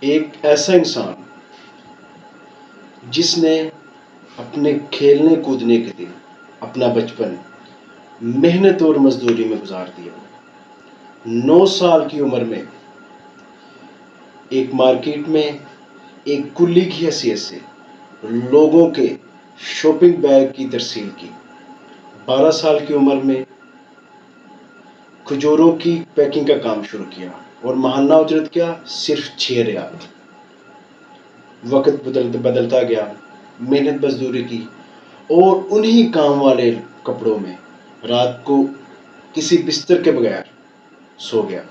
ایک ایسا انسان جس نے اپنے کھیلنے کودنے کے دن اپنا بچپن محنت اور مزدوری میں گزار دیا۔ 9 سال کی عمر میں ایک مارکیٹ میں ایک کلی کی حیثیت سے لوگوں کے شاپنگ بیگ کی ترسیل کی۔ 12 سال کی عمر میں کھجوروں کی پیکنگ کا کام شروع کیا اور ماہانہ اجرت کیا؟ صرف 6 ریال۔ وقت بدلتا گیا، محنت مزدوری کی اور انہی کام والے کپڑوں میں رات کو کسی بستر کے بغیر سو گیا۔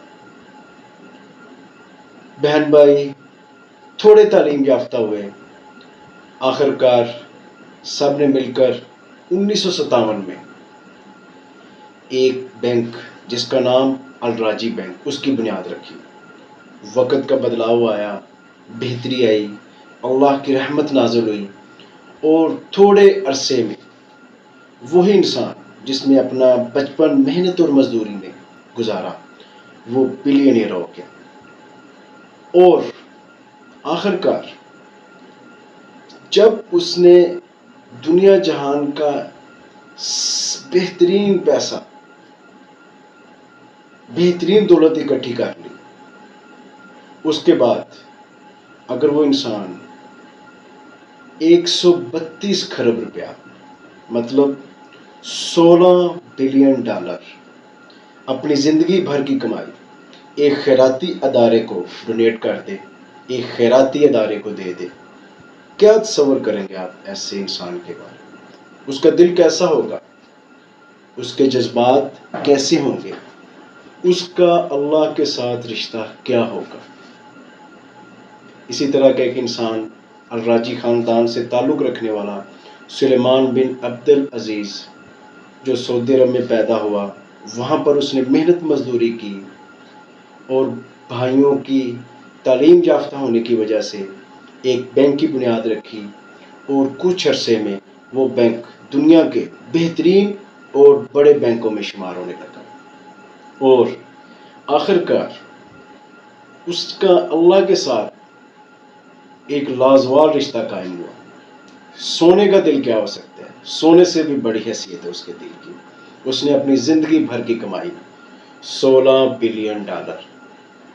بہن بھائی تھوڑے تعلیم یافتہ ہوئے، آخر کار سب نے مل کر 1957 میں ایک بینک جس کا نام الراجی بینک، اس کی بنیاد رکھی۔ وقت کا بدلاؤ آیا، بہتری آئی، اللہ کی رحمت نازل ہوئی اور تھوڑے عرصے میں وہی انسان جس نے اپنا بچپن محنت اور مزدوری میں گزارا وہ بلینئر ہو گیا۔ اور آخر کار جب اس نے دنیا جہان کا بہترین پیسہ، بہترین دولت اکٹھی کر لی، اس کے بعد اگر وہ انسان 132 کھرب روپیہ مطلب $16 بلین اپنی زندگی بھر کی کمائی ایک خیراتی ادارے کو ڈونیٹ کر دے، ایک خیراتی ادارے کو دے دے، کیا تصور کریں گے آپ ایسے انسان کے بارے میں؟ اس کا دل کیسا ہوگا؟ اس کے جذبات کیسے ہوں گے؟ اس کا اللہ کے ساتھ رشتہ کیا ہوگا؟ اسی طرح کا ایک انسان الراجی خاندان سے تعلق رکھنے والا سلیمان بن عبد العزیز جو سعودی عرب میں پیدا ہوا، وہاں پر اس نے محنت مزدوری کی اور بھائیوں کی تعلیم یافتہ ہونے کی وجہ سے ایک بینک کی بنیاد رکھی اور کچھ عرصے میں وہ بینک دنیا کے بہترین اور بڑے بینکوں میں شمار ہونے لگا۔ اور آخر کار اس کا اللہ کے ساتھ ایک لازوال رشتہ قائم ہوا۔ سونے کا دل کیا ہو سکتا ہے؟ سونے سے بھی بڑی حیثیت ہے اس کے دل کی۔ اس نے اپنی زندگی بھر کی کمائی $16 بلین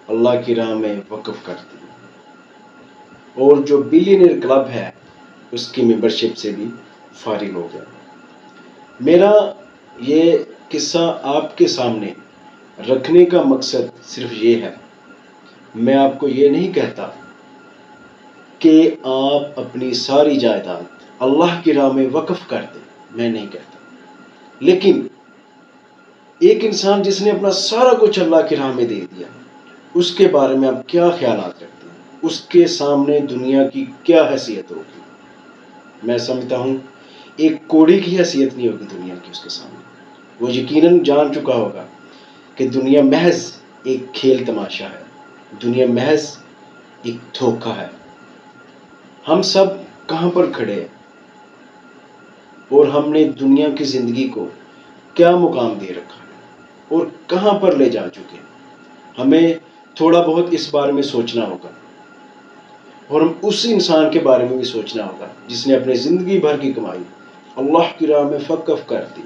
اللہ کی راہ میں وقف کر دی، اور جو بلینئر کلب ہے اس کی ممبرشپ سے بھی فارغ ہو گیا۔ میرا یہ قصہ آپ کے سامنے رکھنے کا مقصد صرف یہ ہے، میں آپ کو یہ نہیں کہتا کہ آپ اپنی ساری جائیداد اللہ کی راہ میں وقف کر دیں، میں نہیں کہتا، لیکن ایک انسان جس نے اپنا سارا کچھ اللہ کی راہ میں دے دیا، اس کے بارے میں آپ کیا خیالات رکھتے ہیں؟ اس کے سامنے دنیا کی کیا حیثیت ہوگی؟ میں سمجھتا ہوں ایک کوڑی کی حیثیت نہیں ہوگی دنیا کی اس کے سامنے۔ وہ یقیناً جان چکا ہوگا کہ دنیا محض ایک کھیل تماشا ہے، دنیا محض ایک دھوکہ ہے۔ ہم سب کہاں پر کھڑے ہیں اور ہم نے دنیا کی زندگی کو کیا مقام دے رکھا ہے اور کہاں پر لے جا چکے ہیں؟ ہمیں تھوڑا بہت اس بارے میں سوچنا ہوگا، اور ہم اس انسان کے بارے میں بھی سوچنا ہوگا جس نے اپنی زندگی بھر کی کمائی اللہ کی راہ میں وقف کر دی۔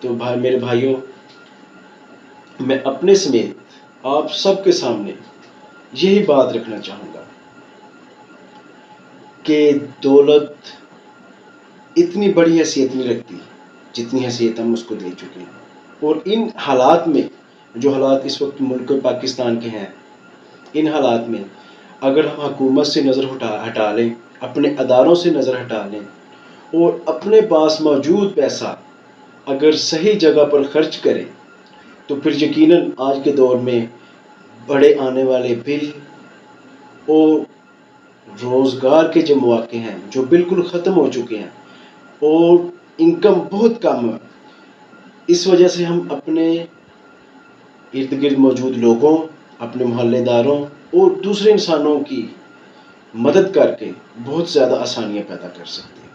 تو میرے بھائیوں، میں اپنے سمیت آپ سب کے سامنے یہی بات رکھنا چاہوں گا کہ دولت اتنی بڑی حیثیت نہیں رکھتی جتنی حیثیت ہم اس کو دے چکے ہیں۔ اور ان حالات میں، جو حالات اس وقت ملک پاکستان کے ہیں، ان حالات میں اگر ہم حکومت سے نظر ہٹا لیں، اپنے اداروں سے نظر ہٹا لیں اور اپنے پاس موجود پیسہ اگر صحیح جگہ پر خرچ کریں تو پھر یقیناً آج کے دور میں بڑے آنے والے بل اور روزگار کے جو مواقع ہیں جو بالکل ختم ہو چکے ہیں اور انکم بہت کم ہے، اس وجہ سے ہم اپنے ارد گرد موجود لوگوں، اپنے محلے داروں اور دوسرے انسانوں کی مدد کر کے بہت زیادہ آسانیاں پیدا کر سکتے ہیں۔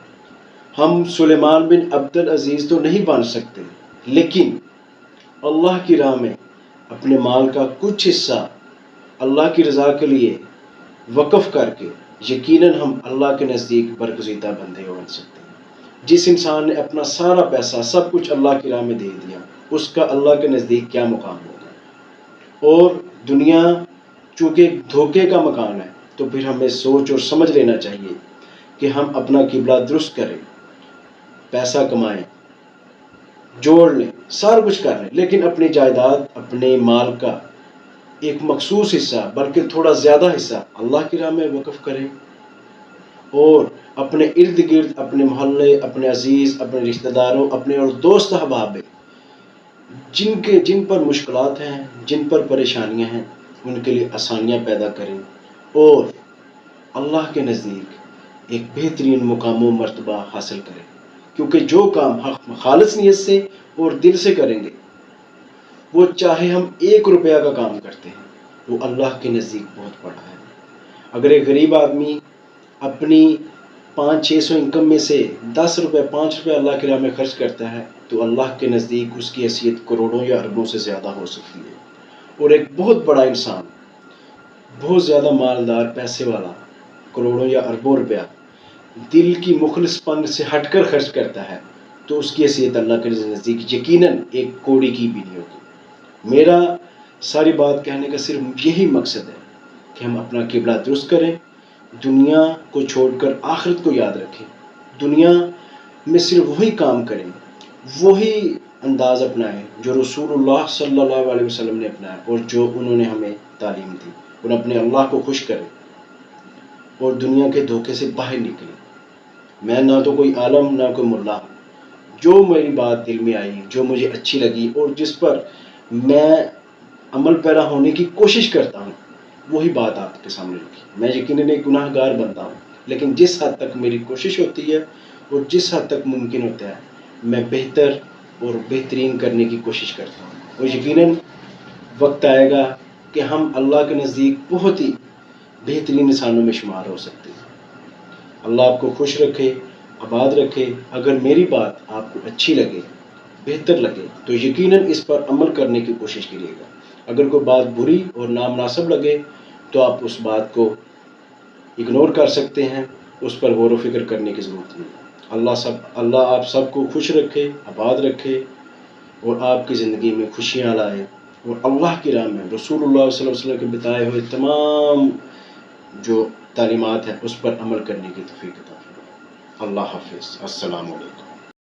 ہم سلیمان بن عبد العزیز تو نہیں بن سکتے، لیکن اللہ کی راہ میں اپنے مال کا کچھ حصہ اللہ کی رضا کے لیے وقف کر کے یقیناً ہم اللہ کے نزدیک برگزیدہ بندے بن سکتے ہیں۔ جس انسان نے اپنا سارا پیسہ سب کچھ اللہ کی راہ میں دے دیا، اس کا اللہ کے نزدیک کیا مقام ہوگا؟ اور دنیا چونکہ دھوکے کا مکان ہے، تو پھر ہمیں سوچ اور سمجھ لینا چاہیے کہ ہم اپنا قبلہ درست کریں، پیسہ کمائیں، جوڑ لیں، سارا کچھ کر لیں، لیکن اپنی جائیداد، اپنے مال کا ایک مخصوص حصہ بلکہ تھوڑا زیادہ حصہ اللہ کی راہ میں وقف کریں، اور اپنے ارد گرد، اپنے محلے، اپنے عزیز، اپنے رشتہ داروں، اپنے اور دوست احباب جن پر مشکلات ہیں، جن پر پریشانیاں ہیں، ان کے لیے آسانیاں پیدا کریں، اور اللہ کے نزدیک ایک بہترین مقام و مرتبہ حاصل کریں، کیونکہ جو کام ہم خالص نیت سے اور دل سے کریں گے، وہ چاہے ہم 1 روپیہ کا کام کرتے ہیں، وہ اللہ کے نزدیک بہت بڑا ہے۔ اگر ایک غریب آدمی اپنی 500-600 انکم میں سے 10 روپے 5 روپے اللہ کی راہ میں خرچ کرتا ہے، تو اللہ کے نزدیک اس کی حیثیت کروڑوں یا اربوں سے زیادہ ہو سکتی ہے۔ اور ایک بہت بڑا انسان، بہت زیادہ مالدار، پیسے والا، کروڑوں یا اربوں روپیہ دل کی مخلص پن سے ہٹ کر خرچ کرتا ہے، تو اس کی حیثیت اللہ کے نزدیک یقیناً ایک کوڑی کی بھی نہیں ہوگی۔ میرا ساری بات کہنے کا صرف یہی مقصد ہے کہ ہم اپنا قبلہ درست کریں، دنیا کو چھوڑ کر آخرت کو یاد رکھیں، دنیا میں صرف وہی کام کریں، وہی انداز اپنائیں جو رسول اللہ صلی اللہ علیہ وسلم نے اپنایا اور جو انہوں نے ہمیں تعلیم دی، اور اپنے اللہ کو خوش کریں اور دنیا کے دھوکے سے باہر نکلیں۔ میں نہ تو کوئی عالم، نہ کوئی ملا ہوں، جو میری بات دل میں آئی، جو مجھے اچھی لگی اور جس پر میں عمل پیرا ہونے کی کوشش کرتا ہوں، وہی بات آپ کے سامنے رکھی۔ میں یقیناً ایک گناہ گار بنتا ہوں، لیکن جس حد تک میری کوشش ہوتی ہے اور جس حد تک ممکن ہوتا ہے، میں بہتر اور بہترین کرنے کی کوشش کرتا ہوں، اور یقیناً وقت آئے گا کہ ہم اللہ کے نزدیک بہت ہی بہترین انسانوں میں شمار ہو سکتے ہیں۔ اللہ آپ کو خوش رکھے، آباد رکھے۔ اگر میری بات آپ کو اچھی لگے، بہتر لگے، تو یقیناً اس پر عمل کرنے کی کوشش کیجیے گا۔ اگر کوئی بات بری اور نامناسب لگے تو آپ اس بات کو اگنور کر سکتے ہیں، اس پر غور و فکر کرنے کی ضرورت نہیں۔ اللہ آپ سب کو خوش رکھے، آباد رکھے، اور آپ کی زندگی میں خوشیاں لائے، اور اللہ کی راہ میں رسول اللہ صلی اللہ علیہ وسلم کے بتائے ہوئے تمام جو تعلیمات ہیں اس پر عمل کرنے کی توفیق عطا فرمائے۔ اللہ حافظ۔ السلام علیکم۔